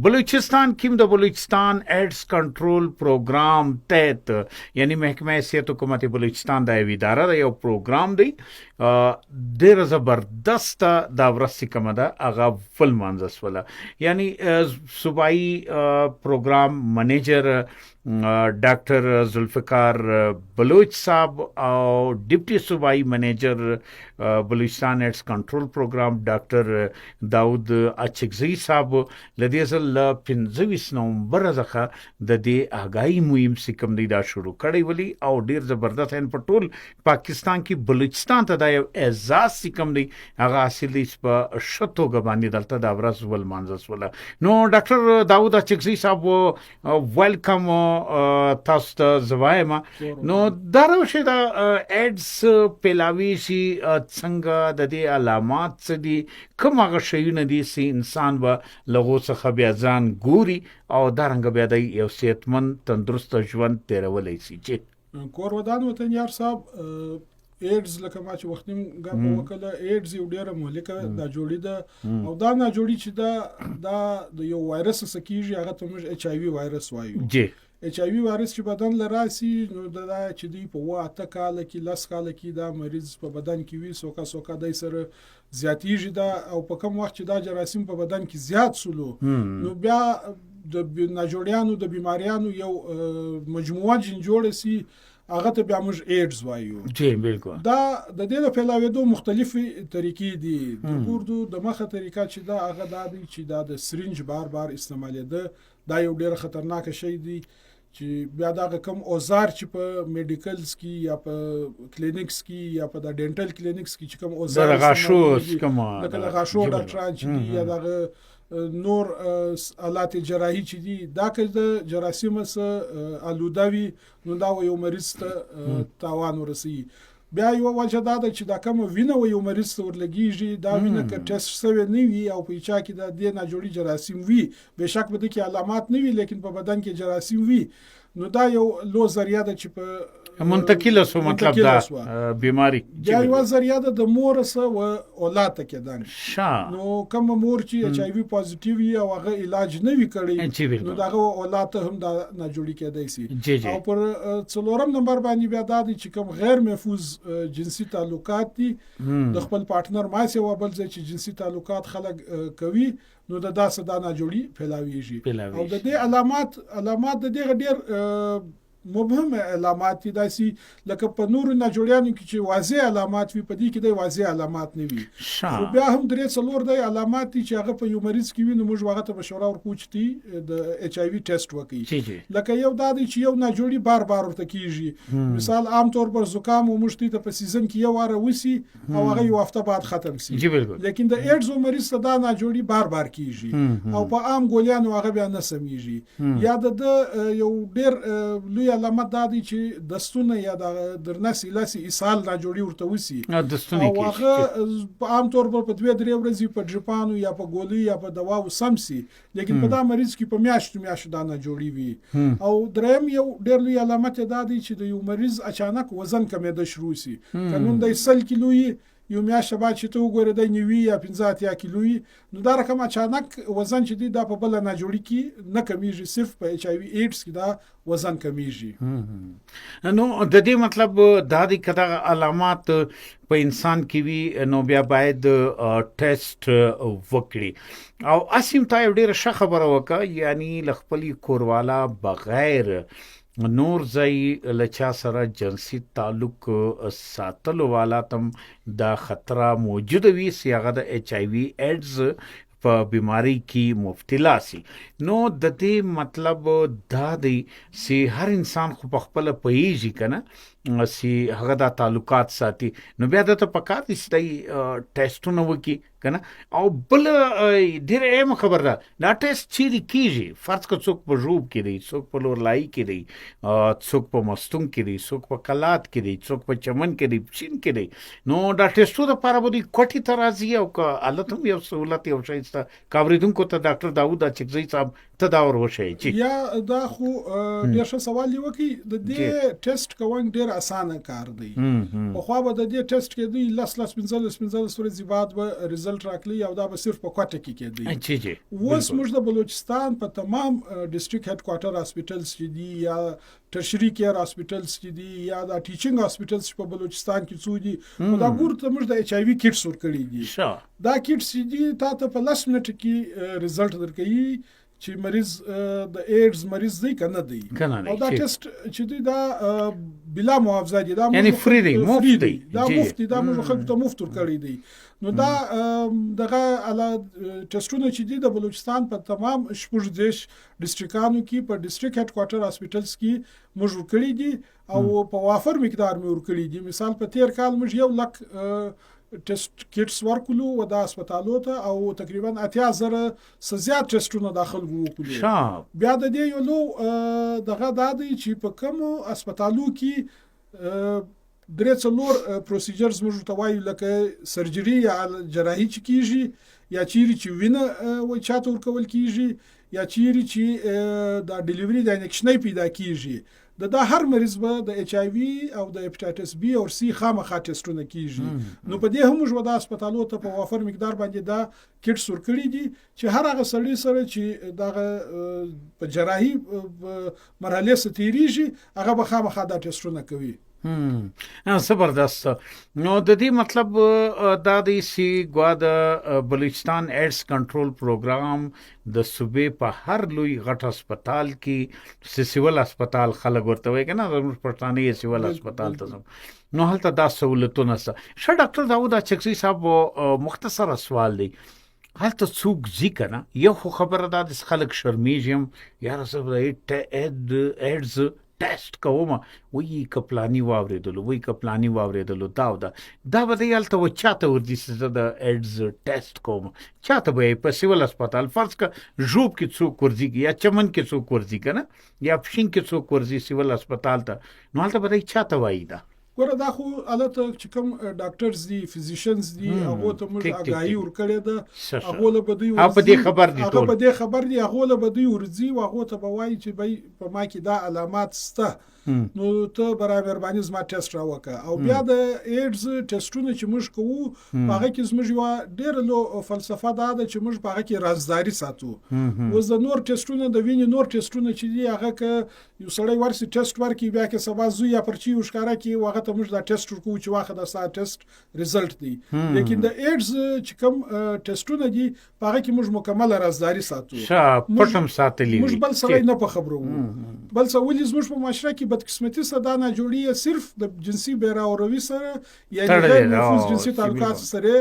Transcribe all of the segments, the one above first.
بلوچستان کې د بلوچستان ایډز کنټرول پروګرام تحت یعنی محکمه صحت حکومت بلوچستان د یو اداره د یو پروګرام دی ډېر زبردست دا ورسې کومه ده هغه فل مانځس ولا یعنی صوبایي پروګرام منیجر ډاکټر ذوالفقار بلوچ صاحب او ډیپټي صوبایي منیجر بلوچستان ایډز کنټرول پروګرام ډاکټر داود اچکزی صاحب لدې ځل 25 نومبر څخه د دې آګاهي مهم سکم دی دا شروع کړی ولی او ډیر زبردست ان په ټول پاکستان کې بلوچستان ته دا یو اعزاز سکم دی هغه حاصل دی په شتو غبانی دلته دا ورځ ول مانځس ولا نو ډاکټر داود اچکزی صاحب ویلکم تاسو ته زوایم نو دا روشه دا ایډز پیلاوی شي څنګه د دې علامات څه دي کوم هغه شیونه دي چې انسان به لغو څخه بیا ځان ګوري او دارنګه بیا د یو صحتمند تندرست ژوند تیرولی شي چې کور ودان وطن یار صاحب ایډز لکه ما چې وخت نیم غاپ وکړه ایډز یو ډیره مهلکه دا جوړی ده او دا نه جوړی چې دا د یو وایرس سکیږي هغه ته موږ ایچ آی وی وایرس وایو جی ایچ آی وی وایرس چې بدن لراسي نو دا چې دی په واته کال کې لاس کال کې دا مریض په بدن کې وي سوکا دای سره زیاتیږي دا او په کوم وخت چې دا جراثیم په بدن کې زیات سولو نو بیا د ناجوړیانو د بیماریانو یو مجموعه جن جوړه سي هغه ته بیا موږ ایډز وایو جی بالکل دا د دې د پھیلاوېدو مختلفي طریقې دي د ګوردو د مخه طریقه چې دا هغه دا دی چې دا د سرنج بار استعمالېده دا یو ډېر خطرناک شی دی چې بیا دا کوم اوزار چې په میډیکلز کې یا په کلینیکس کې یا په د ډینټل کلینیکس کې چې کوم اوزار د غاښو کومه د غاښو ډاکټران چې یا د نور آلات جراحي چې دي دا که د جراثیم سره آلودوي نو دا یو مریض ته تاوان ورسي بیا یو وجه دا ده چې دا کوم وینه یو مریض ته ورلګیږي دا وینه که ټیسټ شوی نه وي او په چا کې د دې نه جوړي جراثیم وي بهشک به د کې علامات نه وي لیکن په بدن کې جراثیم وي نو دا یو لو ذریعہ ده چې په منتقل سو مطلب دا بیماری یا یو ذریعہ ده د مور سره او اولاد ته کېدان نو کوم مور چې ایچ آی وی پوزټیو وي او هغه علاج نه وی کړی نو دا اولاد ته هم دا نه جوړی کېدای شي او پر څلورم نمبر باندې بیا دا چې کوم غیر محفوظ جنسي تعلقات دي د خپل پارټنر ماسه او بل ځای چې جنسي تعلقات خلک کوي نو دا صدا نه جوړي پھیلاویږي او د دې علامات د دې ډېر مبهم علامات دي داسي لکه په نور نه جوړیانو کې چې واضح علامات وي په دې کې د واضح علامات نه وي خو بیا هم درې څلور د علامات دي چې هغه په یو مریض کې وي نو موږ هغه ته مشوره ورکو چې د ایچ آی وی ټیسټ وکړي لکه یو دا دی چې یو نه جوړي بار ورته کیږي مثال عام طور پر زکام او مشتي ته په سیزن کې یو واره وسی او هغه یو هفته بعد ختم سي لیکن د ایډز مریض ته دا نه جوړي بار کیږي او په عام ګولیانو هغه بیا نه سميږي یا د یو ډېر لوی علامت دا دی چې دستونه یا د درنسي لاسي اسهال نه جوړي ورته وسی دستونه او هغه عام طور پر په 2-3 ورځې په ډرپانو یا په ګولي یا په دواو سمسي لیکن په دا مریض کې په میاشتو دا نه جوړي وي او دریم یو ډېر لوی علامت دا دی چې د یو مریض اچانک وزن کمېده شروع سي قانون د 100 کیلو یو میاشت بعد چې ته وګورې د نیوي یا 15 کیلو نو دا رقم اچانک وزن چې دی دا په بل نه جوړی کی نه کمیږي صرف په ایچ آی وی ایډز کې دا وزن کمیږي نو د دې مطلب دا دی کدا علامات په انسان کې وی نو بیا باید ټیسټ وکړي او اسیم تا یو ډیره ښه خبره وکړه یعنی لخپلی کوروالا بغیر نور ځای لچا سره جنسي تعلق ساتلو والا تم دا خطره موجود وي چې هغه د ایچ آی وی ایډز په بیماری کې مبتلا سي نو د دې مطلب دا دی چې هر انسان خو په خپل پېږي کنه سی هغه د تعلقات ساتي نو بیا د ته پکار دي چې ټیسټونه وکي کنه او بل ډېر اهم خبر ده دا ټیسټ چې کیږي فرض که څوک په ژوب کې دی څوک په لورلای کې دی څوک په مستون کې دی څوک په کلات کې دی څوک په چمن کې دی چین کې دی نو دا ټیسټو لپاره به کوټي ته راځي او که حالت هم یو سہولت یو شی سته کاوریدونکو ته ډاکټر داود اچکزی صاحب تداور وشي یا دا خو ډېر ښه سوال دی وکي د دې ټیسټ کوون ډېر ډیر اسانه کار دی. په خو به د دې ټیسټ کې دی 15 ورځې بعد به ریزلټ راکلی او دا به صرف په کوټه کې کېدی. اوس موږ د بلوچستان په تمام ډیسټریکټ هډ کوارټر هاسپټلز چې دی یا ټرشري کیر هاسپټلز چې دی یا د ټیچینګ هاسپټلز په بلوچستان کې څو دي دا ګورته موږ د HIV کټس ورکړي دي. دا کټس دي تاسو په 10 منټ کې ریزلټ درکړي چې مریض د ایډز مریض دی کنه دی او دا ټیسټ چې دی دا بلا معاوضه دی دا یعنی فری دی مفت دی دا مفت دی دا موږ خلکو ته مفت ورکړی دی. نو دا دغه اله ټیسټونه چې دی د بلوچستان په تمام شپږ ډیسټریکانو کې په ډیسټریکټ هډ کوارټر هاسپټلز کې موږ ورکړي دي او په وافر مقدار مې ورکړي دي. مثال په تیر کال موږ 1 لک ټیسټ کټس ورکولو و د هسپتالو ته او تقریبا 80,000 زیات ټیسټونه داخل وکړو. بیا د دې یو نو دغه د دې چې په کوم هسپتالو کې 3 پروسیجرز موږ ته وایو لکه سرجری یا جراحي چې کیږي یا چیرې چې وینه و چاته ورکول کیږي یا چیرې چې د ډیلیوري د انجکشنې پیدا کیږي دا هر مریض به د HIV او د هپاتایتس B او C خامخا ټیسټونه کیږي. نو په دې هم موږ د هسپتالو ته په وافر مقدار باندې دا کټس ورکړي دي چې هر هغه سړی سره چې دغه په جراحي مرحله ستیریږي هغه به خامخا دا ټیسټونه کوي. زبردست. نو د دې مطلب دا دی چې ګواد بلوچستان ایډز کنټرول پروګرام د صوبې په هر لوی غټ هسپتال کې سیول هسپتال خلک ورته وایي کنه د پښتانه سیول هسپتال ته نو هلته دا سہولتونه سره. ښه ډاکټر داود اچکزي صاحب مختصر سوال دی هلته څوک ځي کنه یو خبره دا د خلک شرمیږي یاره زه د ایډز ټیسټ کوم وی کپلانی واوریدلو دا به دی هلته و چاته ورځي چې د ایډز ټیسټ کوم چاته به په سیول هسپتال فرض که ژوب کې څوک ورځي یا چمن کې څوک ورځي کنه یا پښین کې څوک ورځي سیول هسپتال ته نو هلته به دی چاته وایي دا ګوره دا خو البته چې کوم ډاکټرز دي فزیشنز دي هغه ته موږ اګاهي ورکړې ده هغه له بدوی په دې خبر دي هغه په دې خبر دي هغه له بدوی ورځي او هغه ته به وایي چې په ما کې دا علامات سته نو ته برابر باندې زما ټیسټ راوکه او بیا د ایډز ټیسټونه چې موږ کوو هغه کې زموږ یو ډېر لو فلسفه دا ده چې موږ هغه کې رازداري ساتو. اوس د نور ټیسټونه د وینې نور ټیسټونه چې دي هغه که یو سړی ورسي ټیسټ ورکړي بیا کې سبا زوی یا پرچی وشکاره کې هغه ته موږ دا ټیسټ ورکو چې واخه د سا ټیسټ ریزلټ دی. لیکن د ایډز چې کوم ټیسټونه دي هغه کې موږ مکمل رازداري ساتو. پټم ساتلی موږ بل سړی نه په خبرو بل څه ولې زموږ په معاشره کې بدقسمتي صدانه جوړیه صرف د جنسي بیراوروي سره یا د نفوذ جنسي تعلقات سره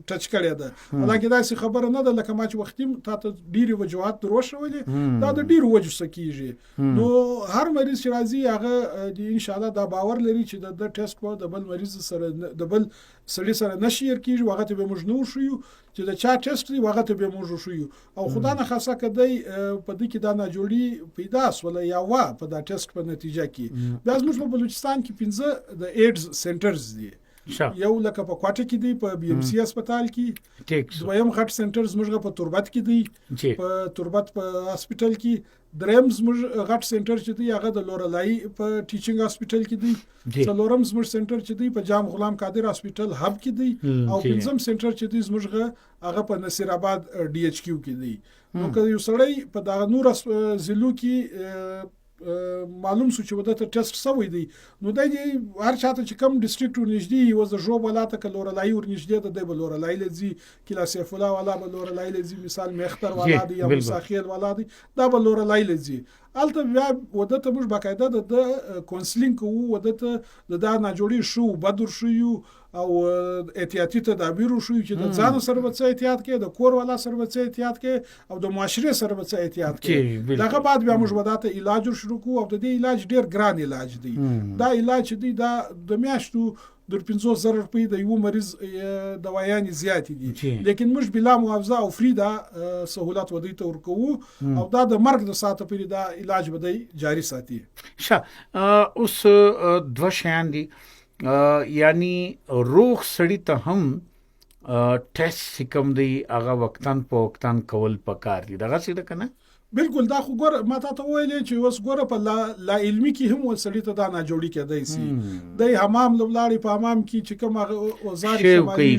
ټچ کړی ده. ولکه دا څه خبره نه ده لکه ما چې وختیم تاسو ډیری وجوهات دروښولې دا د ډیرو وجو سکیږي. نو هر مریض چې راځي هغه ان شاء الله دا باور لري چې د ټیسټ په د بل مریض سره د بل سړي سره نشیر کیږي هغه ته به موږ نو شو چې د چا ټیسټ دی هغه ته به موږ شو او خدا نه خاصه کدی په دې کې دا نه جوړي پیدا سول یا وا په دا ټیسټ په نتیجه کې بیا موږ په بلوچستان کې 15 د ایډز سنټرز دي. یو لکه په کوټه کې دی په بي ام سي هسپتال کې دویم غټ سنټرز موږ په تربت کې دی په تربت په هسپتال کې دریم زموږ غټ سنټر چې دی هغه د لورلای په ټیچینګ هسپتال کې دی څلورم زموږ سنټر چې دی په جام غلام قادر هسپتال هب کې دی او پنځم سنټر چې دی زموږ هغه په نصیر آباد ډي ایچ کیو کې دی. نو که یو سړی په دغه نور ضلعو کې معلوم شو چې ودته ټیسټ سوی دی نو د دې هر چاته چې کم ډیسټریکټ ورنږدې وز د جوب ولاته ک لورلای ورنږدې د لورلای لذي کلا سیف الله والا به لورلای لذي مثال مختر والا دی یا مساخیل والا دی دا به لورلای لذي الته بیا ودته موږ باقاعده د کونسلینګ کوو ودته د دا نه جوړی شو بدر شو او احتیاطي تدابیر شو چې د ځان سره به احتیاط کې د کور والا سره به احتیاط کې او د معاشره سره به احتیاط کې دغه بعد بیا موږ ودته علاج شروع کوو او د دې علاج ډیر ګران علاج دی. دا علاج دی دا د میاشتو در 500 روپۍ د یو مریض دوايانې زیات دي لیکن موږ بلا معاوضه او فری دا سہولت ودی ته ورکو او دا د مرګ د ساته پرې دا علاج بدای جاری ساتي. اوس دوه شیان دي یعنی روغ سړی ته هم ټیسټ کوم دی هغه وختن په وختن کول پکار دي دغه څه ده کنه بالکل دا خو ګور ما ته ویلې چې اوس ګوره په لا علمي کې هم وسړی ته دا نه جوړی کېدای سي د حمام لولاړي په حمام کې چې کوم هغه اوزار استعمالي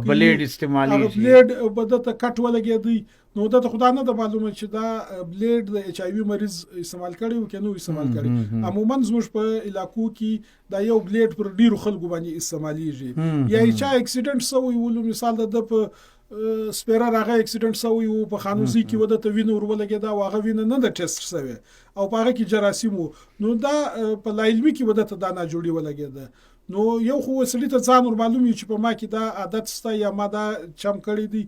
بلیډ استعمالي بلیډ بدته کټ ولګېدی نو دا خدا نه د معلومه چې دا بلیډ د ایچ آی وی مریض استعمال کړي او کنه استعمال کړي عموما زموږ په علاقو کې دا یو بلیډ پر ډیرو خلکو باندې استعماليږي یا چا اکسیډنټ سوی ول مثال د په سپیرا راغی اکسیډنټ سوی او په خانوزي کې ودا ته وینو ورولګه دا واغه وینه نه د ټیسټ سوی او په هغه کې جراثیم نو دا په علمي کې ودا ته دا نه جوړي ولګه نو یو خو وسلی ته ځان ور معلومي چې په ما کې دا عادت ستا یا ما دا چم کړی دی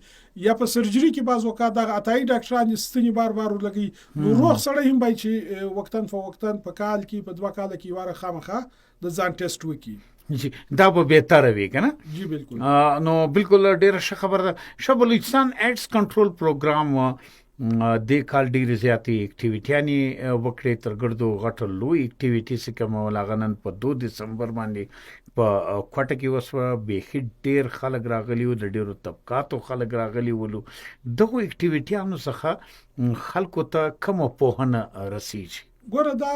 یا په سرجری کې بعض وخت دا اتای ډاکټران ستنی بار ورلګي نو روغ سره هم بای چې وختن فوقتن په کال کې په 2 کال کې واره خامخه د ځان ټیسټ وکي جی دا به بهتره وي کنه جی بالکل نو بالکل ډیره ښه خبره ده بلوچستان ایډز کنټرول پروګرام د کال ډیره زیاتې اکټیویټیانې وکړې تر ګردو غټه لوی اکټیویټي چې کوم ولغنن په 2 دسمبر باندې په کوټه کې وسو به ډیر خلک راغلي او د ډیرو طبقاتو خلک راغلي ولو دغه اکټیویټیانو څخه خلکو ته کوم په نه رسیږي ګوره دا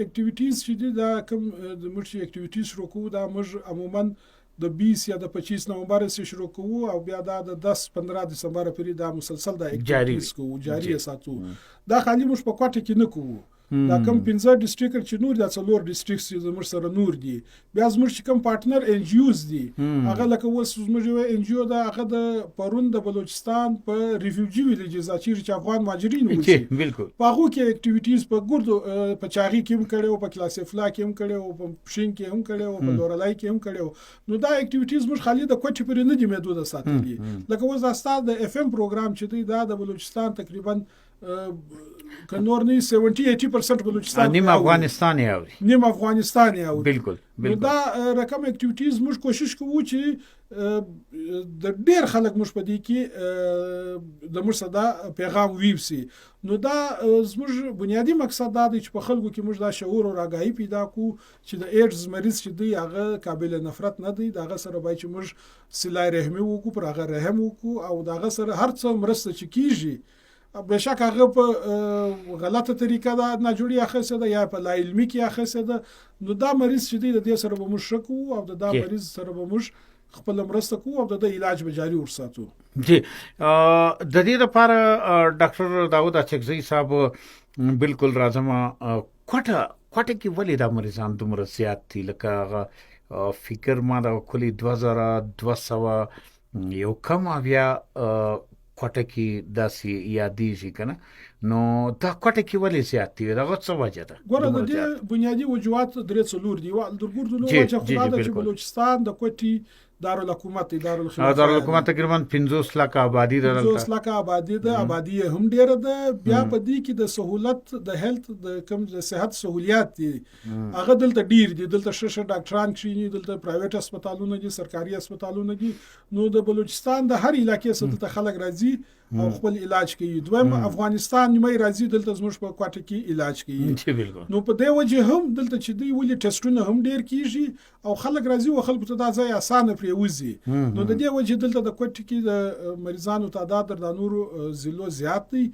اکټیویټیز چې دا کوم د مرشي اکټیویټیز شروع کوو دا موږ عموما د 20 یا د 25 نومبر سره شروع کوو او بیا دا د 10-15 دسمبر پورې دا مسلسل دا اکټیویټیز کوو جاری ساتو دا خالي موږ په کوټه کې نه کوو دا کوم 15 ډیسټریکټ چې نور د څلور ډیسټریکټ چې زموږ سره نور دي بیا زموږ کوم پارټنر ان جی اوز دي هغه لکه اوس زموږ ان جی او دا هغه د پرون د بلوچستان په ریفیوجی ویلیجز چې افغان مهاجرین وي بالکل په هغه کې اکټیویټیز په ګردو په چاغي کې هم کړي او په کلاسفلا کې هم کړي او په پښین کې هم کړي او په لورلای کې هم کړي نو دا اکټیویټیز موږ خالي د کوټې پر نه دي محدود ساتلي لکه اوس دا ستاسو د اف ام پروګرام چې دی دا د بلوچستان تقریبا کنور نه 70-80% بلوچستان نیم افغانستان یاوي بالکل دا رقم اکټیویټیز موږ کوشش کوو چې د ډیر خلک موږ په دې کې د موږ صدا پیغام ویبسي نو دا زموږ بنیادی مقصد دا دی چې په خلکو کې موږ دا شعور او راګای پیدا کو چې د ایډز مریض چې دی هغه قابل نفرت نه دی دغه سره باید چې موږ صلای رحمی وکړو پر هغه رحم وکړو او دغه سره هر څه مرسته چې کیږي بشک هغه په غلطه طریقه دا نه جوړي اخیسته ده یا په لا علمي کې اخیسته ده نو دا مریض چې دی د دې سره به موږ شکو او دا مریض سره به موږ خپل مرسته کوو او د علاج به جاری ورساتو جی د دې لپاره ډاکټر داود اچکزی صاحب بالکل راځم کوټه کې ولې دا مریضان دومره زیات دي لکه فکر ما دا کلی 2200 یو کم بیا کوټه کې داسې یادېږي کنه نو دا کوټه کې ولې زیات دي دغه څه وجه ده ګوره د دې بنیادی وجوهات درې څلور دي د ګردو نو وجه خو دا چې بلوچستان د کوټي دارالحکومت دارالحکومت تقریبا 50 لک آبادی ده 50 لک آبادی ده آبادی هم ډیره ده بیا په دې کې د سہولت د هیلث د کم د صحت سہولیات دي هغه دلته ډیر دي دلته شش ډاکټران کښینی دلته پرایویټ هسپتالونه دي سرکاري هسپتالونه دي نو د بلوچستان د هر علاقې څخه دلته خلک راځي او خپل علاج کوي دویم افغانستان نیمه راځي دلته زموږ په کوټه کې علاج کوي نو په دې وجه هم دلته چې دی ولې ټیسټونه هم ډیر کیږي او خلک راځي او خلکو ته دا ځای اسانه پریوزي نو د دې وجه دلته د کوټه کې د مریضانو تعداد د نورو ضلعو زیات دی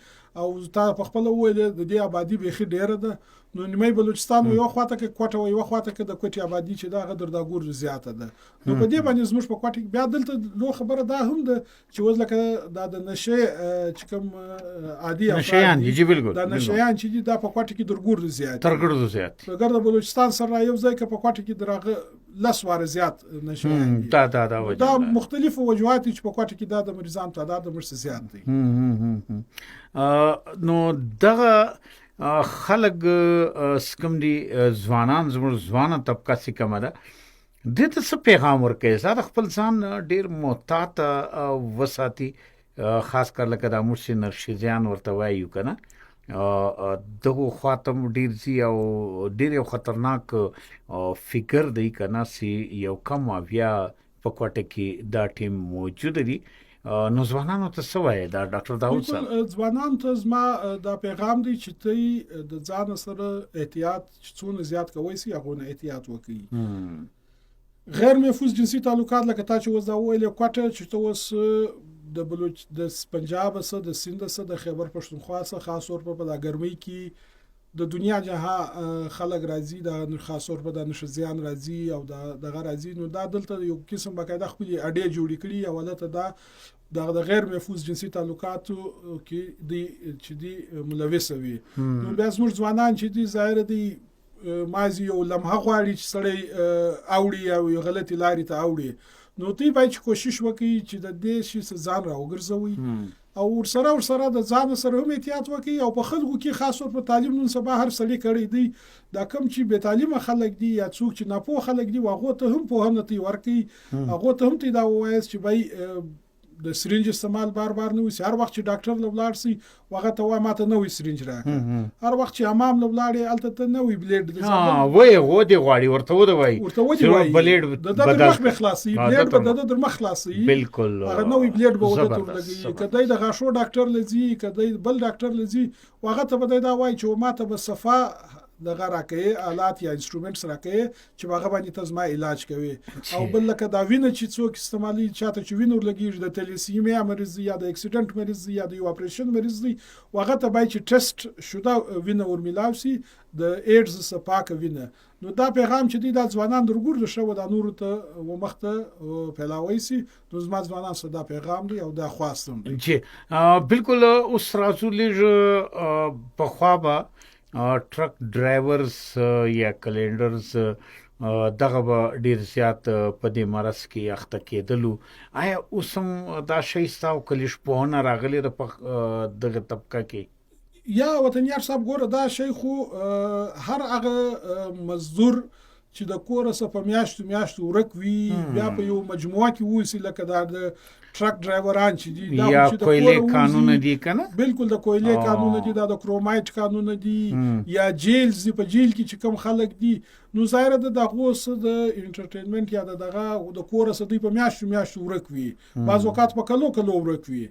او تا په خپل ویل د دې آبادی به ډیره ده نو نیمه بلوچستان یو خواته کې کوټه یو خواته کې د کوټي آبادی چې دا غدر دا ګور زیاته ده نو په دې باندې زموږ په کوټه بیا دلته لو خبره ده هم ده چې وزلکه دا د نشه چې کوم عادي نشيان دي بالکل دا نشيان چې دا په کوټه کې درګور زیات ترګړو زیات ګرد بلوچستان سره یو ځای کې په کوټه کې درغه لس واره زیات نشيان دا مختلفو وجوهات چې په کوټه کې دا د مریضان تعداد مرسته زیات دي نو دغه خلق سکم دي ځوانان زموږ ځوانه طبقه سي کومه ده د څه پیغام ورکړي زړه خپل ځان ډیر محتاط وساتي خاص کر لکه د مرشي نرشیزیان ورته وایو کنه دغه خاتم ډیر زی او ډیر خطرناک فکر دی کنه سي یو کم بیا په کوټه کې دا ټیم موجود دي نو ځوانانو ته څه وایي دا ډاکټر داود صاحب ځوانانو ته زما دا پیغام دی چې ته د ځان سره احتیاط څونه زیات کوی سي هغه نه احتیاط وکړي غیر محفوظ جنسي تعلقات لکه تا چې اوس دا وویلې کوټه چې ته اوس د پنجاب څخه د سیند څخه د خیبر پښتونخوا څخه خاص طور په د ګرمۍ کې د دنیا جهه خلک راځي د خاص طور په د نشزیان راځي او دغه راځي نو دا دلته یو قسم باقاعده خپل اډې جوړې کړي او ولته د غیر محفوظ جنسي تعلقاتو کې چې دی ملوث وي نو بیا زموږ ځوانان چې دي ظاهر دي مازی یو لمحه غواړي چې سړی اوړي او غلطي لارې ته اوړي نو دوی باید کوشش وکړي چې د دې شي ځان راوګرځوي او ورسره د ځان سره هم احتیاط وکړي او په خلکو کې خاص طور په تعلیم نن سبا هر سړی کړی دی دا کم چې به تعلیمه خلک دي یا څوک چې ناپوه خلک دي هغه ته هم په هم نتی ورکړي هغه ته هم تی دا وایي چې بای د سرنج استعمال بار نه وي هر وخت چې ډاکټر لولاړ سي هغه ته وای ماته نوې سرنج راکړه هر وخت چې امام لولاړ الته ته نوې بلیډ وای غوډي غواړي ورته وای بلیډ د مخ بخلاصي بلیډ د مخ خلاصي بالکل هغه نوې بلیډ به وته لګي کله د غاښو ډاکټر لزی کله بل ډاکټر لزی هغه ته به دا وای چې ماته به صفه د غراکې آلات یا انسټرومنټس راکې چې هغه باندې تاسو ما علاج کوي او بل لکه دا وینه چې څوک استعمالي چاته چې وینور لګیږي د تلیسیمیا مریض یا د اکسیډنټ مریض یا د یو اپریشن مریض دی هغه ته باید چې ټیسټ شوه وینه ورملاو سي د ایډز سپاکه وینه نو دا پیغام چې دی د ځوانان درګور شو د نور ته ومخته پلاوي سي نو زما ځوانان صدا پیغام دی او دا خواستم چې بالکل اوس راځولې په خوابه ټرک ډرایورز یا کلینډرز دغه به ډیر زیات په دې مرض کې اخته کېدلو آیا اوس هم دا شی ستاسو کلیش په نه راغلی د دغه طبقه کې یا وطنیار صاحب ګوره دا شی خو هر هغه مزدور چې د کور څخه په میاشتو ورک وي بیا په یو مجموعه کې وسی لکه د ټرک ډرایوران چې دي دا چې د کویلې قانون دي کنه بالکل د کویلې قانون دي د کرومایټ قانون دي یا جیلز په جیل کې چې کم خلک دي نو ظاهر د دغه د انټرټینمنت یا د کور څخه په میاشتو ورک وي بعض وخت په کلو ورک وي